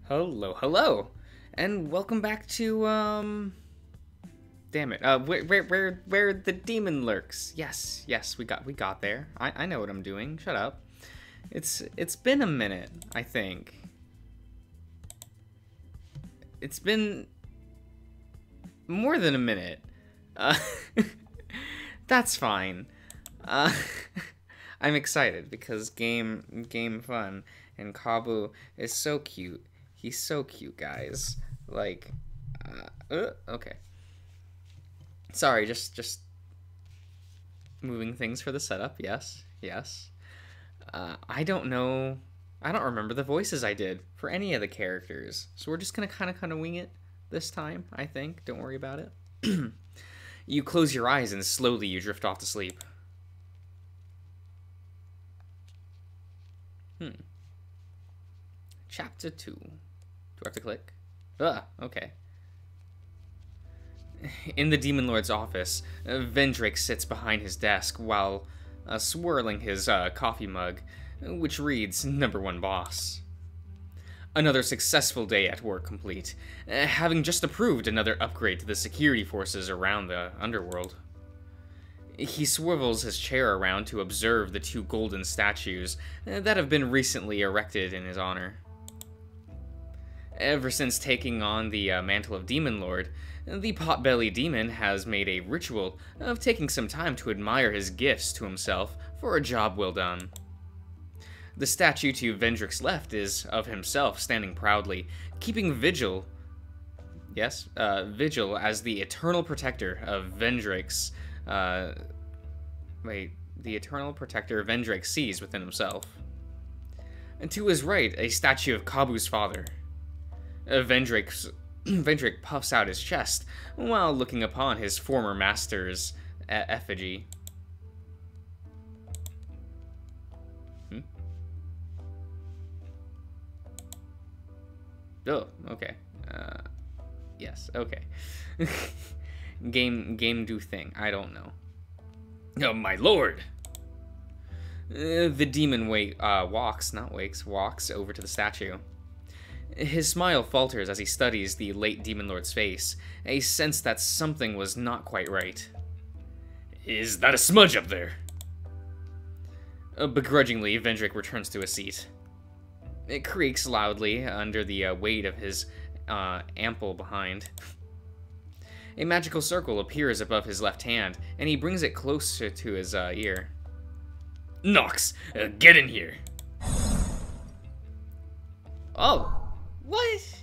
Hello, and welcome back to Damn it! Where the demon lurks? Yes, we got there. I know what I'm doing. Shut up. It's been a minute. I think it's been more than a minute. Uh, that's fine. Uh, I'm excited because game fun, and Kabu is so cute. He's so cute, guys. Like, okay. Sorry, just moving things for the setup. Yes. I don't know. I don't remember the voices I did for any of the characters, so we're just gonna kind of wing it this time. I think. Don't worry about it. You close your eyes and slowly you drift off to sleep. Chapter 2. Do I have to click? Okay. In the Demon Lord's office, Vendrake sits behind his desk while swirling his coffee mug, which reads, Number 1 Boss. Another successful day at work complete, having just approved another upgrade to the security forces around the underworld. He swivels his chair around to observe the 2 golden statues that have been recently erected in his honor. Ever since taking on the mantle of Demon Lord, the Potbelly Demon has made a ritual of taking some time to admire his gifts to himself for a job well done. The statue to Vendrake's left is of himself standing proudly, keeping vigil. Yes, vigil as the eternal protector of Vendrake's. The eternal protector Vendrake sees within himself. And to his right, a statue of Kabu's father. Vendrake puffs out his chest while looking upon his former master's effigy. Oh, okay. Yes, okay. Game do thing. I don't know. Oh, my lord! The demon walks over to the statue. His smile falters as he studies the late Demon Lord's face, a sense that something was not quite right. Is that a smudge up there? Begrudgingly, Vendrake returns to his seat. It creaks loudly under the weight of his ample behind. A magical circle appears above his left hand, and he brings it closer to his ear. Nox, get in here! Oh! What?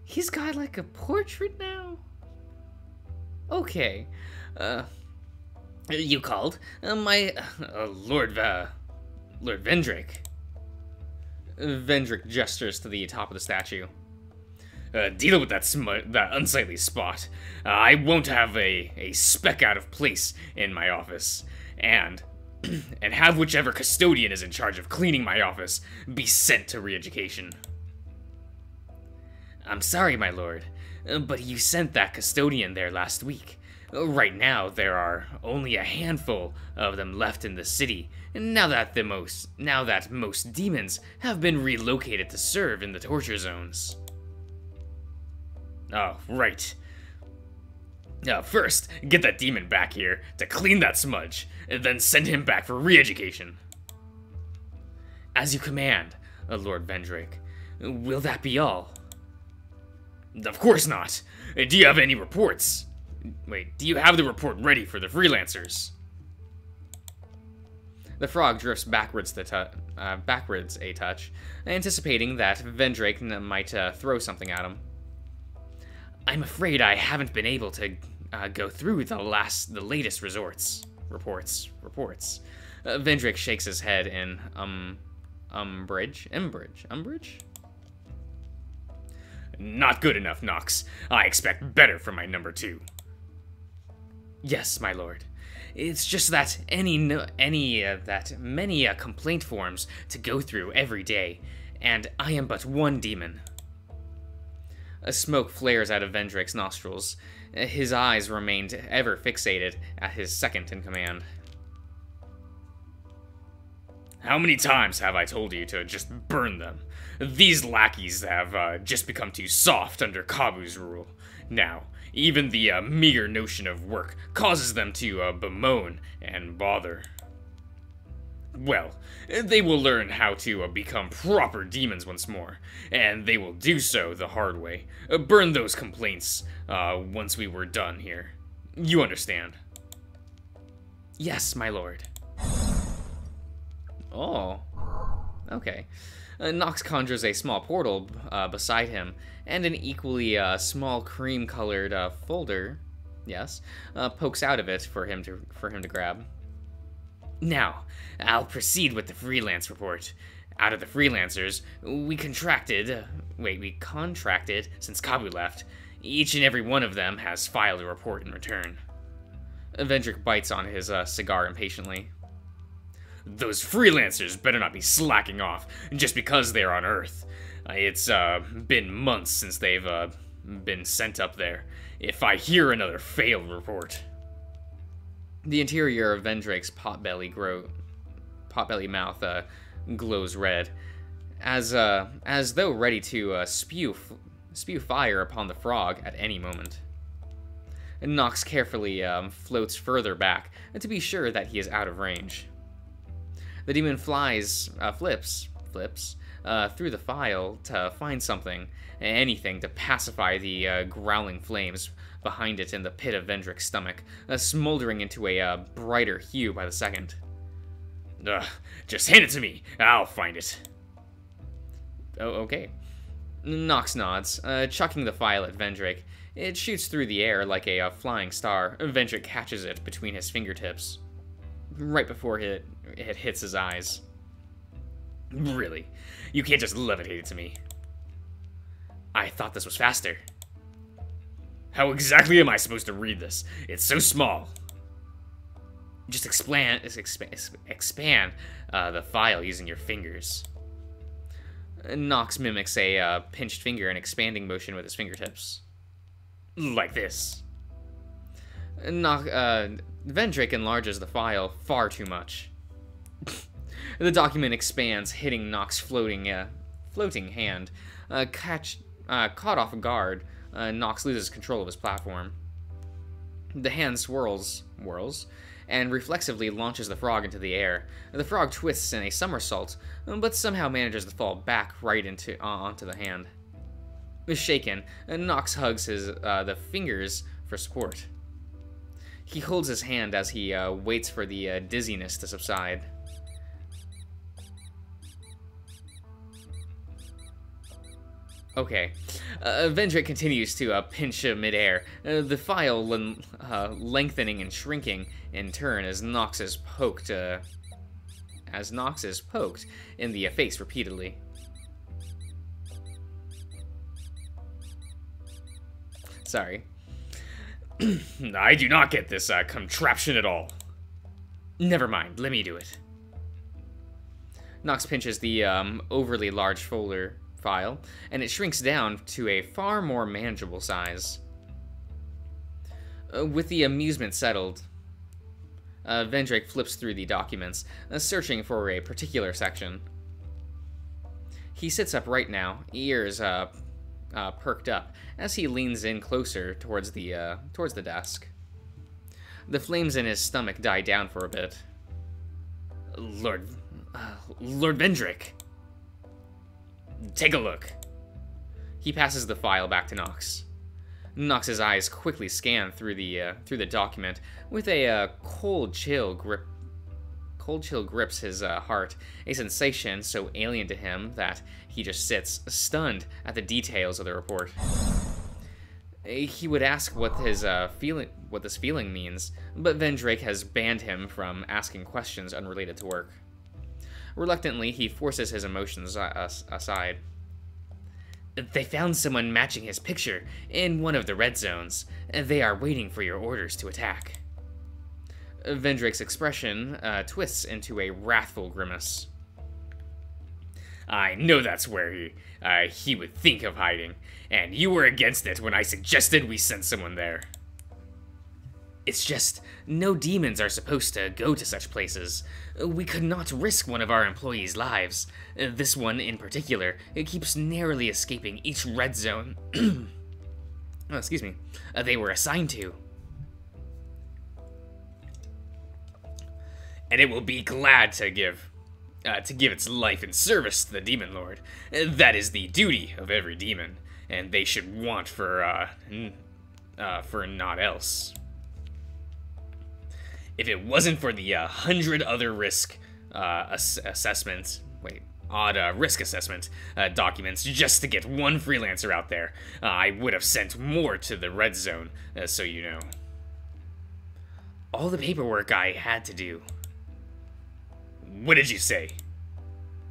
He's got like a portrait now? Okay. You called? My Lord Vendrake. Vendrake gestures to the top of the statue. Deal with that unsightly spot. I won't have a speck out of place in my office. And have whichever custodian is in charge of cleaning my office be sent to re-education. I'm sorry, my lord, but you sent that custodian there last week. Right now, there are only a handful of them left in the city, now that most demons have been relocated to serve in the torture zones. Oh, right. First, get that demon back here to clean that smudge, and then send him back for re-education. As you command, Lord Vendrake. Will that be all? Of course not. Do you have any reports? Wait, do you have the report ready for the freelancers? The frog drifts backwards a touch, anticipating that Vendrake might throw something at him. I'm afraid I haven't been able to go through the latest reports. Vendrake shakes his head in umbrage. Not good enough, Nox. I expect better from my number 2. Yes, my lord. It's just that many complaint forms to go through every day, and I am but one demon. A smoke flares out of Vendrake's nostrils. His eyes remained ever fixated at his second in command. How many times have I told you to just burn them? These lackeys have just become too soft under Kabu's rule. Now, even the meager notion of work causes them to bemoan and bother. Well, they will learn how to become proper demons once more, and they will do so the hard way. Burn those complaints once we were done here. You understand? Yes, my lord. Oh. Okay. Nox conjures a small portal beside him, and an equally small cream-colored folder, yes, pokes out of it for him to grab. Now, I'll proceed with the freelance report. Out of the freelancers, we contracted since Kabu left. Each and every one of them has filed a report in return. Vendrick bites on his cigar impatiently. Those freelancers better not be slacking off just because they're on Earth. It's been months since they've been sent up there. If I hear another failed report... The interior of Vendrick's potbelly mouth glows red, as though ready to spew fire upon the frog at any moment. Nox carefully floats further back to be sure that he is out of range. The demon flips through the file to find something, anything to pacify the growling flames behind it in the pit of Vendrick's stomach, smoldering into a brighter hue by the second. Just hand it to me. I'll find it. Oh, okay. Nox nods, chucking the file at Vendrick. It shoots through the air like a flying star. Vendrick catches it between his fingertips, right before it hits his eyes. Really? You can't just levitate it to me. I thought this was faster. How exactly am I supposed to read this? It's so small. Just expand the file using your fingers. Nox mimics a pinched finger and expanding motion with his fingertips. Like this. Vendrick enlarges the file far too much. The document expands, hitting Nox's floating hand. Caught off guard, Nox loses control of his platform. The hand whirls, and reflexively launches the frog into the air. The frog twists in a somersault, but somehow manages to fall back right onto the hand. Shaken, Nox hugs the fingers for support. He holds his hand as he waits for the dizziness to subside. Okay. Vendrick continues to pinch midair, the file lengthening and shrinking in turn as Nox is poked in the face repeatedly. Sorry. I do not get this contraption at all. Never mind, let me do it. Nox pinches the overly large folder file, and it shrinks down to a far more manageable size. With the amusement settled, Vendrick flips through the documents, searching for a particular section. He sits up right now, ears perked up, as he leans in closer towards the desk. The flames in his stomach die down for a bit. Lord Vendrick. Take a look. He passes the file back to Nox. Nox's eyes quickly scan through the document with a cold chill grips his heart, a sensation so alien to him that he just sits stunned at the details of the report. He would ask what this feeling means, but Vendrick has banned him from asking questions unrelated to work. Reluctantly, he forces his emotions aside. They found someone matching his picture in one of the red zones. They are waiting for your orders to attack. Vendrick's expression twists into a wrathful grimace. I know that's where he would think of hiding, and you were against it when I suggested we send someone there. It's just, no demons are supposed to go to such places. We could not risk one of our employees' lives. This one in particular, it keeps narrowly escaping each red zone oh, excuse me, they were assigned to. And it will be glad to give its life in service to the Demon Lord. That is the duty of every demon, and they should want for naught else. If it wasn't for the 100 other risk assessment documents just to get one freelancer out there, I would have sent more to the red zone, so you know. All the paperwork I had to do. What did you say?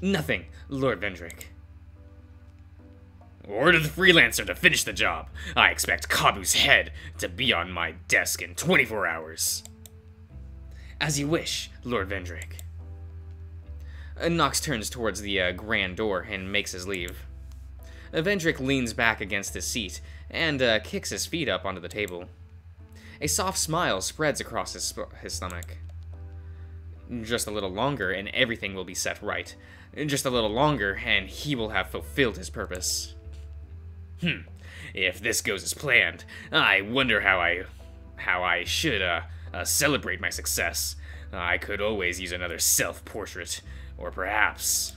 Nothing, Lord Vendrick. Order the freelancer to finish the job. I expect Kabu's head to be on my desk in 24 hours. As you wish, Lord Vendrick. Nox turns towards the grand door and makes his leave. Vendrick leans back against his seat and kicks his feet up onto the table. A soft smile spreads across his stomach. Just a little longer and everything will be set right. Just a little longer and he will have fulfilled his purpose. If this goes as planned, I wonder how I should celebrate my success. I could always use another self-portrait, or perhaps...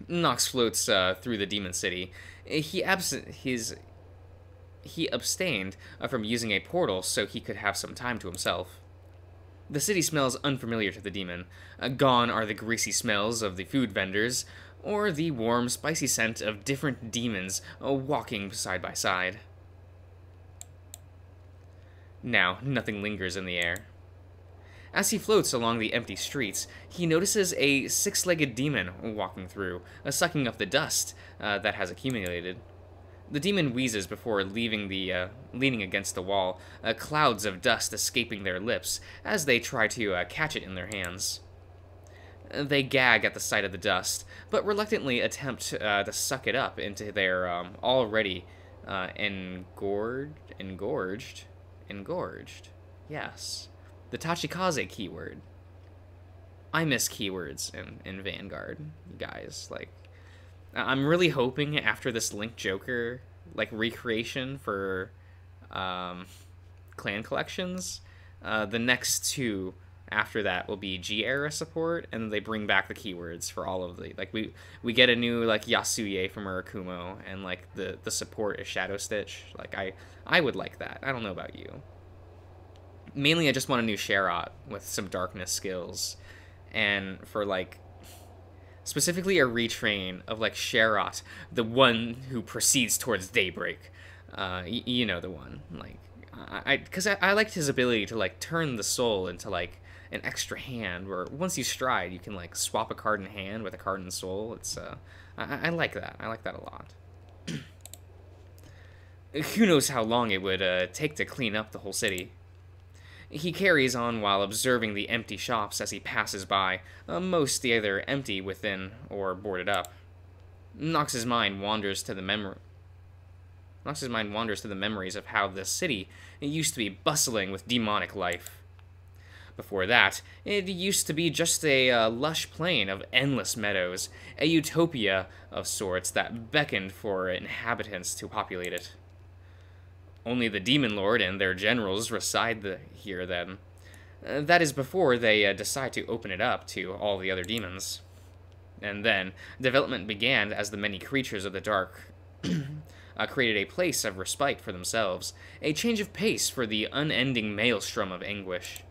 Nox floats through the demon city. He abstained from using a portal so he could have some time to himself. The city smells unfamiliar to the demon. Gone are the greasy smells of the food vendors, or the warm, spicy scent of different demons walking side by side. Now, nothing lingers in the air. As he floats along the empty streets, he notices a six-legged demon walking through, sucking up the dust that has accumulated. The demon wheezes before leaning against the wall, clouds of dust escaping their lips as they try to catch it in their hands. They gag at the sight of the dust, but reluctantly attempt to suck it up into their already engorged. Yes. The Tachikaze keyword. I miss keywords in Vanguard, you guys. Like, I'm really hoping after this Link Joker, like, recreation for clan collections, the next two after that will be G-era support, and they bring back the keywords for all of the, like, we get a new, like, Yasuye from Urakumo, and, like, the support is Shadow Stitch. Like, I would like that. I don't know about you. Mainly, I just want a new Sherrod with some darkness skills, and for, like, specifically a retrain of, like, Sherrod, the one who proceeds towards daybreak. You know the one. Like, because I liked his ability to, like, turn the soul into, like, an extra hand, where once you stride, you can, like, swap a card in hand with a card in soul. It's, I like that. I like that a lot. Who knows how long it would take to clean up the whole city. He carries on while observing the empty shops as he passes by, most either empty within or boarded up. Nox's mind wanders to the memories of how the city used to be bustling with demonic life. Before that, it used to be just a lush plain of endless meadows, a utopia of sorts that beckoned for inhabitants to populate it. Only the Demon Lord and their generals reside here then. That is before they decide to open it up to all the other demons. And then, development began as the many creatures of the dark created a place of respite for themselves, a change of pace for the unending maelstrom of anguish.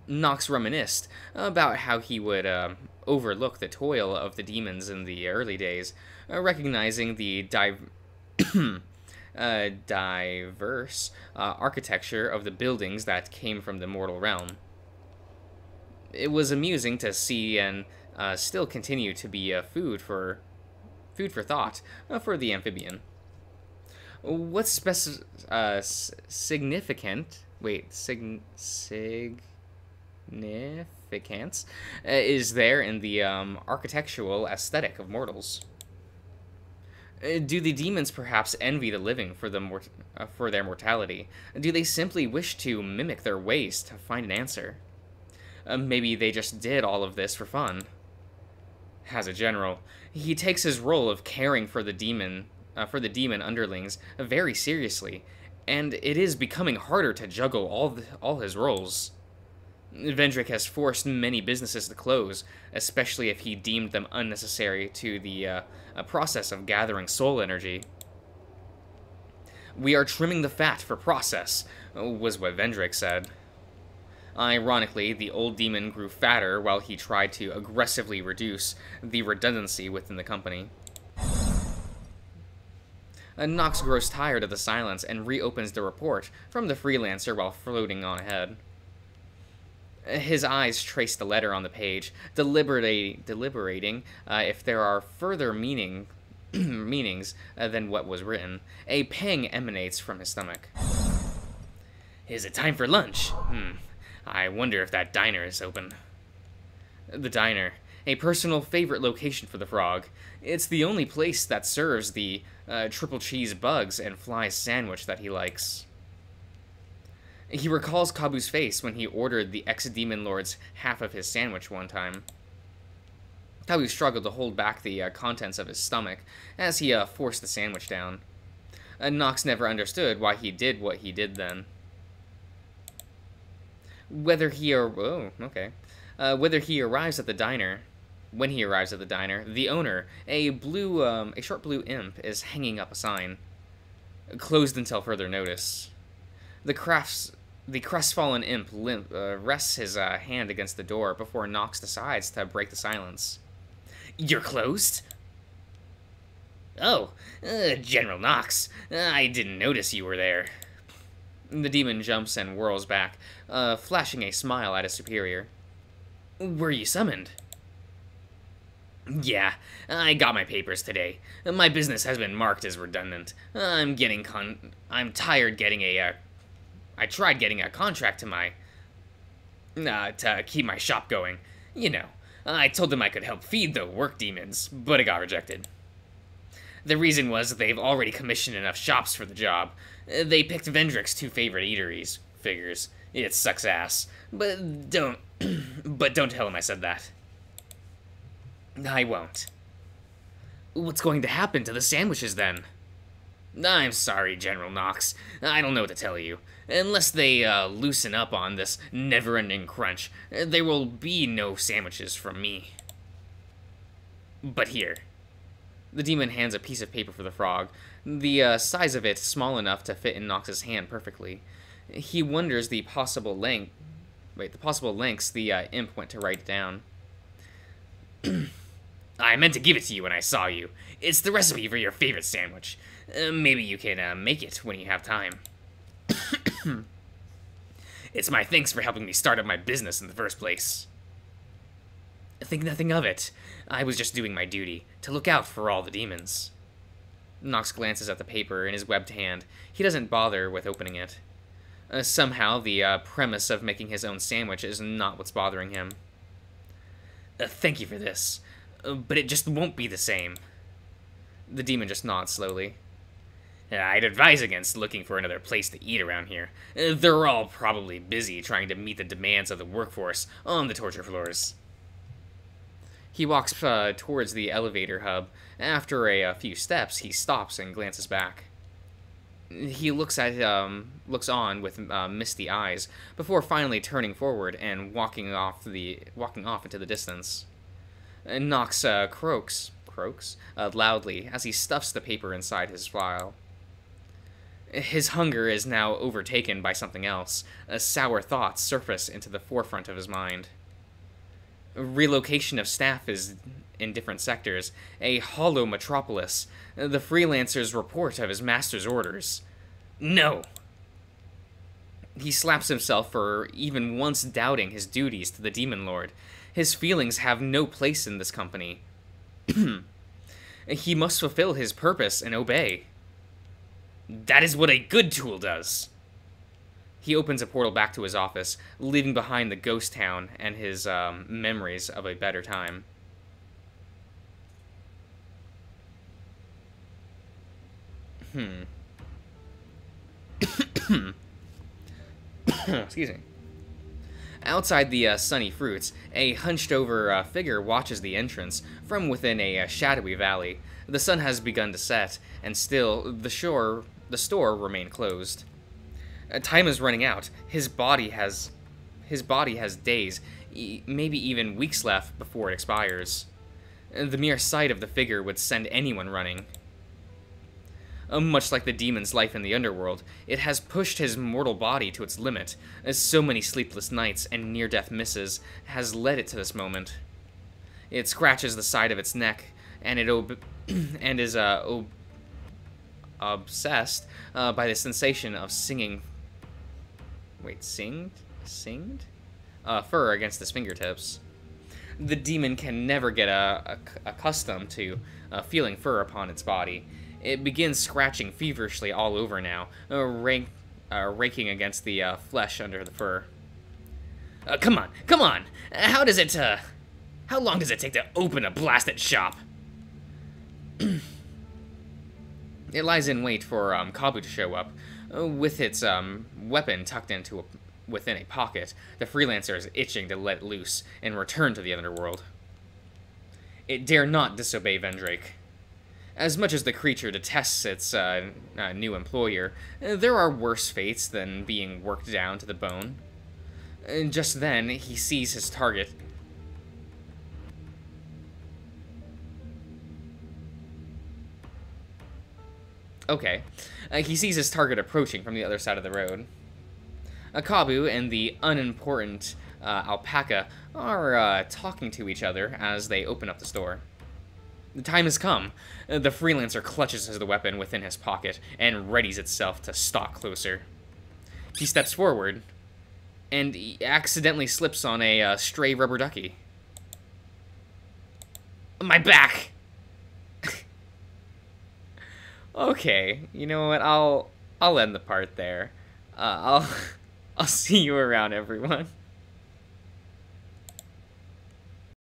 Nox reminisced about how he would overlook the toil of the demons in the early days, recognizing the diverse architecture of the buildings that came from the mortal realm. It was amusing to see and still continue to be food for thought for the amphibian. What's significance is there in the architectural aesthetic of mortals? Do the demons perhaps envy the living for for their mortality? Do they simply wish to mimic their ways to find an answer? Maybe they just did all of this for fun. As a general, he takes his role of caring for the demon underlings very seriously, and it is becoming harder to juggle all his roles. Vendrick has forced many businesses to close, especially if he deemed them unnecessary to the process of gathering soul energy. "We are trimming the fat for process," was what Vendrick said. Ironically, the old demon grew fatter while he tried to aggressively reduce the redundancy within the company. Nox grows tired of the silence and reopens the report from the freelancer while floating on ahead. His eyes trace the letter on the page, deliberating if there are further meanings than what was written. A pang emanates from his stomach. "Is it time for lunch? I wonder if that diner is open." The diner, a personal favorite location for the frog. It's the only place that serves the triple cheese bugs and flies sandwich that he likes. He recalls Kabu's face when he ordered the ex-demon lord's half of his sandwich one time. Kabu struggled to hold back the contents of his stomach as he forced the sandwich down. Nox never understood why he did what he did then. Whether he arrives at the diner, when he arrives at the diner, the owner, a short blue imp, is hanging up a sign. "Closed until further notice." The crestfallen imp rests his hand against the door before Nox decides to break the silence. "You're closed?" "Oh, General Nox, I didn't notice you were there." The demon jumps and whirls back, flashing a smile at his superior. "Were you summoned?" "Yeah, I got my papers today. My business has been marked as redundant. I'm tired getting I tried getting a contract to keep my shop going. You know, I told them I could help feed the work demons, but it got rejected. The reason was they've already commissioned enough shops for the job. They picked Vendrick's two favorite eateries. Figures. It sucks ass. But don't tell him I said that." "I won't." "What's going to happen to the sandwiches then?" "I'm sorry, General Nox. I don't know what to tell you. Unless they loosen up on this never-ending crunch, there will be no sandwiches from me. But here." The demon hands a piece of paper for the frog, the size of it small enough to fit in Nox's hand perfectly. He wonders the possible lengths the imp went to write down. "I meant to give it to you when I saw you. It's the recipe for your favorite sandwich. Maybe you can make it when you have time." "It's my thanks for helping me start up my business in the first place." "Think nothing of it. I was just doing my duty, to look out for all the demons." Nox glances at the paper in his webbed hand. He doesn't bother with opening it. Somehow, the premise of making his own sandwich is not what's bothering him. "Thank you for this, but it just won't be the same." The demon just nods slowly. "I'd advise against looking for another place to eat around here. They're all probably busy trying to meet the demands of the workforce on the torture floors." He walks towards the elevator hub. After a few steps, he stops and glances back. He looks on with misty eyes before finally turning forward and walking off into the distance. Nox croaks loudly as he stuffs the paper inside his file. His hunger is now overtaken by something else. Sour thoughts surface into the forefront of his mind. Relocation of staff is in different sectors, a hollow metropolis, the freelancer's report of his master's orders. No! He slaps himself for even once doubting his duties to the Demon Lord. His feelings have no place in this company. He must fulfill his purpose and obey. That is what a good tool does. He opens a portal back to his office, leaving behind the ghost town and his memories of a better time. Excuse me. Outside the sunny fruits, a hunched-over figure watches the entrance from within a shadowy valley. The sun has begun to set, and still the store remained closed. Time is running out. His body has days, maybe even weeks left before it expires. The mere sight of the figure would send anyone running. Much like the demon's life in the underworld, it has pushed his mortal body to its limit, as so many sleepless nights and near-death misses has led it to this moment. It scratches the side of its neck, and is obsessed by the sensation of singing. Wait, singed? Fur against his fingertips. The demon can never get accustomed to feeling fur upon its body. It begins scratching feverishly all over now, raking against the flesh under the fur. Come on! How long does it take to open a blasted shop? It lies in wait for Kabu to show up, with its weapon tucked within a pocket. The freelancer is itching to let loose and return to the underworld. It dare not disobey Vendrake. As much as the creature detests its new employer, there are worse fates than being worked down to the bone. Just then, he sees his target. Okay. He sees his target approaching from the other side of the road. Kabu and the unimportant alpaca are talking to each other as they open up the store. The time has come. The freelancer clutches the weapon within his pocket and readies itself to stalk closer. He steps forward, and he accidentally slips on a stray rubber ducky. My back! Okay, you know what? I'll end the part there. I'll see you around, everyone.